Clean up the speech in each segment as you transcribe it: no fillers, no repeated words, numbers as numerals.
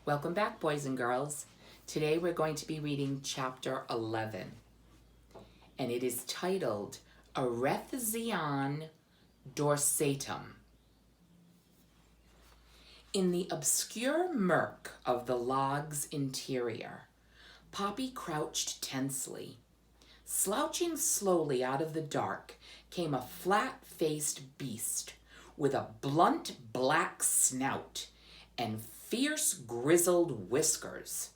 Welcome back, boys and girls. Today we're going to be reading chapter 11, and it is titled Erethizion Dorsatum. In the obscure murk of the log's interior, Poppy crouched tensely. Slouching slowly out of the dark came a flat-faced beast with a blunt black snout and fierce grizzled whiskers.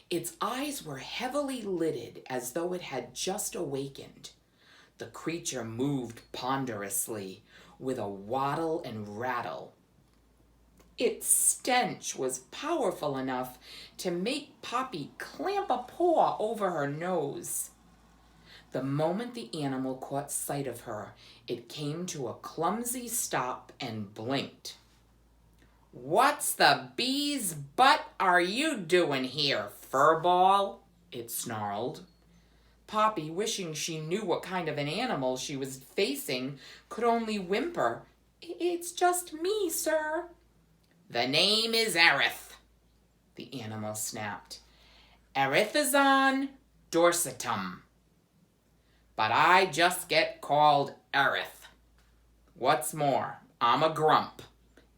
Its eyes were heavily lidded as though it had just awakened. The creature moved ponderously with a waddle and rattle. Its stench was powerful enough to make Poppy clamp a paw over her nose. The moment the animal caught sight of her, it came to a clumsy stop and blinked. "What's the bee's butt are you doing here, furball?" it snarled. Poppy, wishing she knew what kind of an animal she was facing, could only whimper, "It's just me, sir." "The name is Aerith," the animal snapped. "Erethizon dorsatum. But I just get called Aerith. What's more, I'm a grump,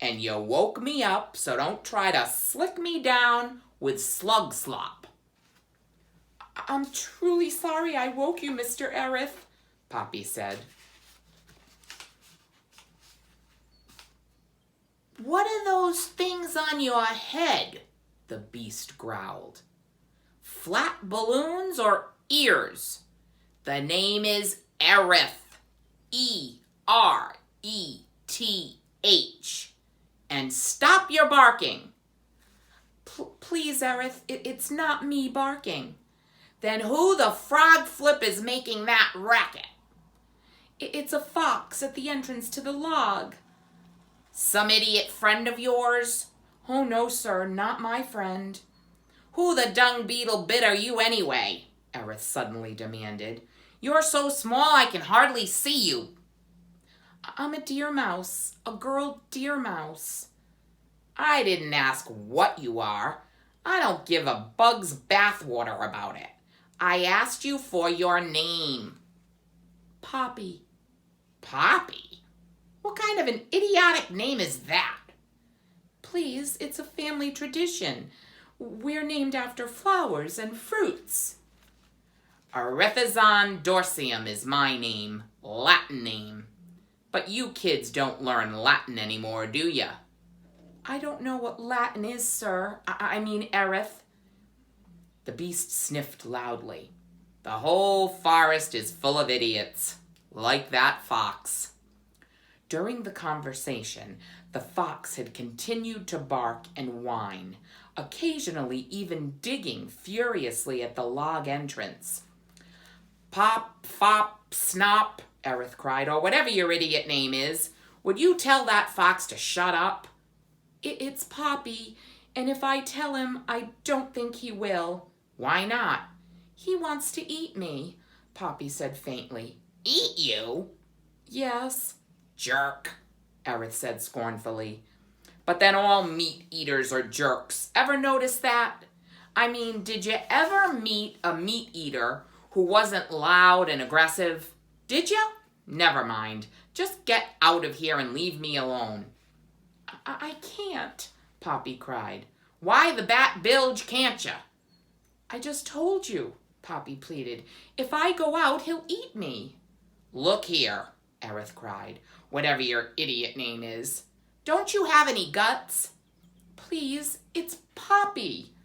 and you woke me up, so don't try to slick me down with slug slop." "I'm truly sorry I woke you, Mr. Aerith," Poppy said. "What are those things on your head?" the beast growled. "Flat balloons or ears? The name is Aerith. E-R-E-T-H. And stop your barking." Please, Aerith, it's not me barking." "Then who the frog flip is making that racket?" It's a fox at the entrance to the log." "Some idiot friend of yours?" "Oh, no, sir, not my friend." "Who the dung beetle bit are you anyway?" Aerith suddenly demanded. "You're so small I can hardly see you." "I'm a deer mouse, a girl deer mouse." "I didn't ask what you are. I don't give a bug's bathwater about it. I asked you for your name." "Poppy." "Poppy? What kind of an idiotic name is that?" "Please, it's a family tradition. We're named after flowers and fruits." "Erethizon dorsium is my name, Latin name. But you kids don't learn Latin anymore, do ya?" "I don't know what Latin is, sir. I mean Aerith." The beast sniffed loudly. "The whole forest is full of idiots, like that fox." During the conversation, the fox had continued to bark and whine, occasionally even digging furiously at the log entrance. "Pop, fop, snop," Aerith cried, "or whatever your idiot name is. Would you tell that fox to shut up?" It's Poppy, and if I tell him, I don't think he will." "Why not?" "He wants to eat me," Poppy said faintly. "Eat you?" "Yes." "Jerk," Aerith said scornfully. "But then all meat eaters are jerks. Ever notice that? I mean, did you ever meet a meat eater who wasn't loud and aggressive? Did you? Never mind. Just get out of here and leave me alone." I can't," Poppy cried. "Why the bat bilge can't you?" "I just told you," Poppy pleaded. "If I go out, he'll eat me." "Look here," Aerith cried, "whatever your idiot name is. Don't you have any guts?" "Please, it's Poppy."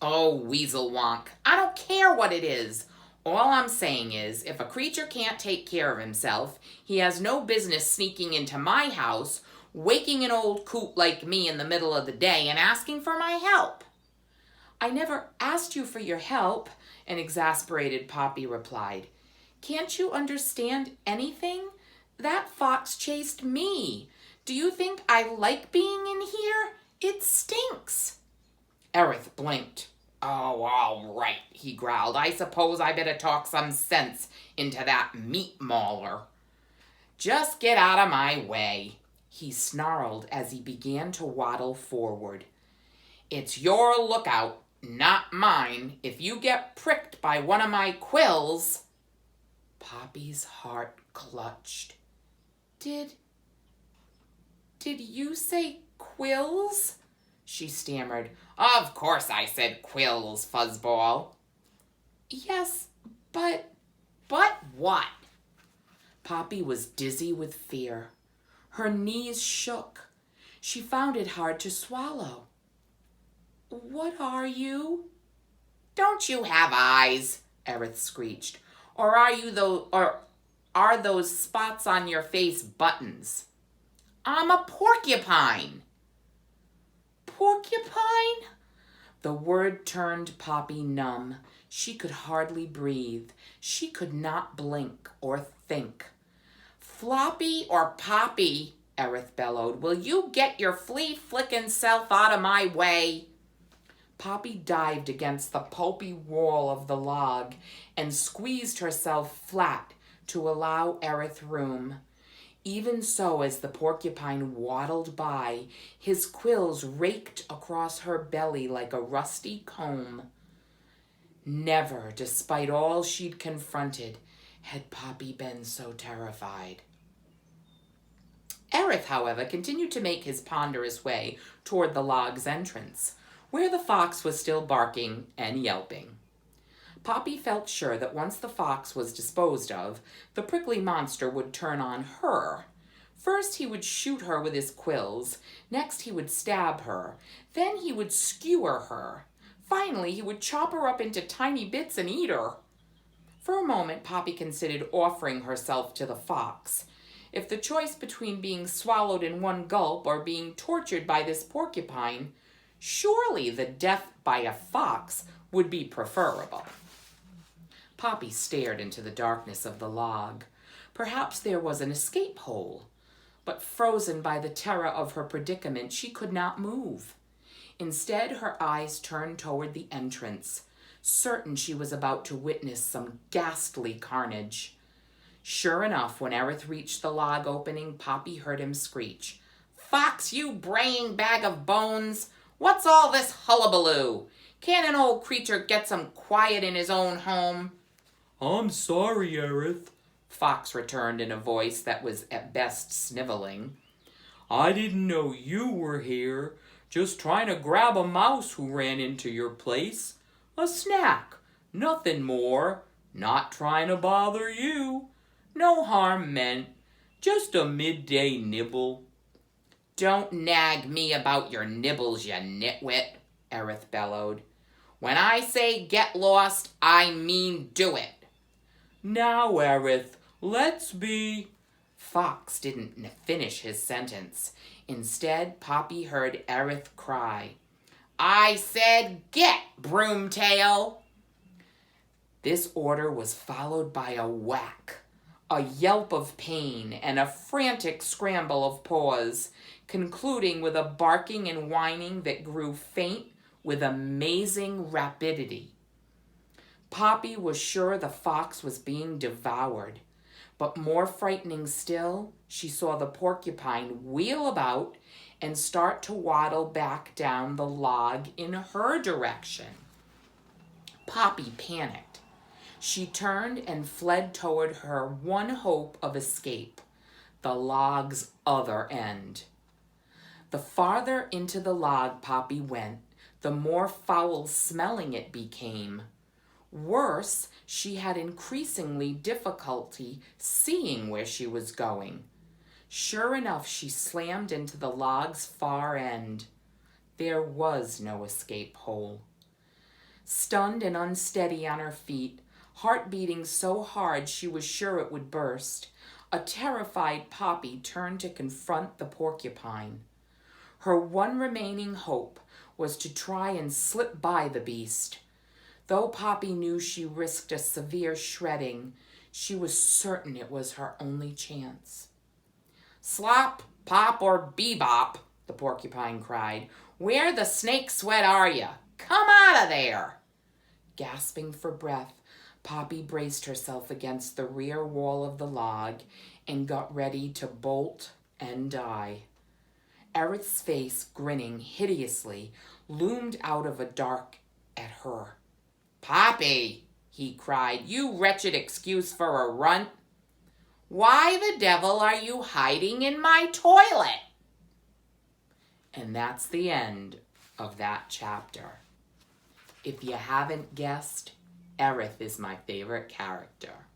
"Oh, weasel wonk. I don't care what it is. All I'm saying is, if a creature can't take care of himself, he has no business sneaking into my house, waking an old coot like me in the middle of the day and asking for my help." "I never asked you for your help," an exasperated Poppy replied. "Can't you understand anything? That fox chased me. Do you think I like being in here? It stinks." Aerith blinked. "Oh, all right," he growled. "I suppose I better talk some sense into that meat mauler." "Just get out of my way," he snarled as he began to waddle forward. It's your lookout, not mine. If you get pricked by one of my quills. Poppy's heart clutched. Did you say quills? She stammered. Of course I said quills, Fuzzball. Yes, but what? Poppy was dizzy with fear. Her knees shook. She found it hard to swallow. What are you? Don't you have eyes? Aerith screeched. Or are those spots on your face buttons? I'm a porcupine. Porcupine? The word turned Poppy numb. She could hardly breathe. She could not blink or think. Floppy or Poppy, Aerith bellowed, will you get your flea-flicking self out of my way? Poppy dived against the pulpy wall of the log and squeezed herself flat to allow Aerith room. Even so, as the porcupine waddled by, his quills raked across her belly like a rusty comb. Never, despite all she'd confronted, had Poppy been so terrified. Aerith, however, continued to make his ponderous way toward the log's entrance, where the fox was still barking and yelping. Poppy felt sure that once the fox was disposed of, the prickly monster would turn on her. First he would shoot her with his quills, next he would stab her, then he would skewer her. Finally, he would chop her up into tiny bits and eat her. For a moment, Poppy considered offering herself to the fox. If the choice between being swallowed in one gulp or being tortured by this porcupine, surely the death by a fox would be preferable. Poppy stared into the darkness of the log. Perhaps there was an escape hole, but frozen by the terror of her predicament, she could not move. Instead, her eyes turned toward the entrance, certain she was about to witness some ghastly carnage. Sure enough, when Aerith reached the log opening, Poppy heard him screech, Fox, you braying bag of bones! What's all this hullabaloo? Can't an old creature get some quiet in his own home? I'm sorry, Aerith, Fox returned in a voice that was at best sniveling. I didn't know you were here. Just trying to grab a mouse who ran into your place. A snack, nothing more. Not trying to bother you. No harm meant. Just a midday nibble. Don't nag me about your nibbles, you nitwit, Aerith bellowed. When I say get lost, I mean do it. Now, Aerith, let's be... Fox didn't finish his sentence. Instead, Poppy heard Aerith cry, I said get, Broomtail! This order was followed by a whack, a yelp of pain, and a frantic scramble of paws, concluding with a barking and whining that grew faint with amazing rapidity. Poppy was sure the fox was being devoured, but more frightening still, she saw the porcupine wheel about and start to waddle back down the log in her direction. Poppy panicked. She turned and fled toward her one hope of escape, the log's other end. The farther into the log Poppy went, the more foul-smelling it became. Worse, she had increasingly difficulty seeing where she was going. Sure enough, she slammed into the log's far end. There was no escape hole. Stunned and unsteady on her feet, heart beating so hard she was sure it would burst, a terrified Poppy turned to confront the porcupine. Her one remaining hope was to try and slip by the beast. Though Poppy knew she risked a severe shredding, she was certain it was her only chance. Slop, pop, or bebop, the porcupine cried. Where the snake sweat are you? Come out of there! Gasping for breath, Poppy braced herself against the rear wall of the log and got ready to bolt and die. Aerith's face, grinning hideously, loomed out of a dark at her. "Poppy," he cried, "you wretched excuse for a runt. Why the devil are you hiding in my toilet?" And that's the end of that chapter. If you haven't guessed, Aerith is my favorite character.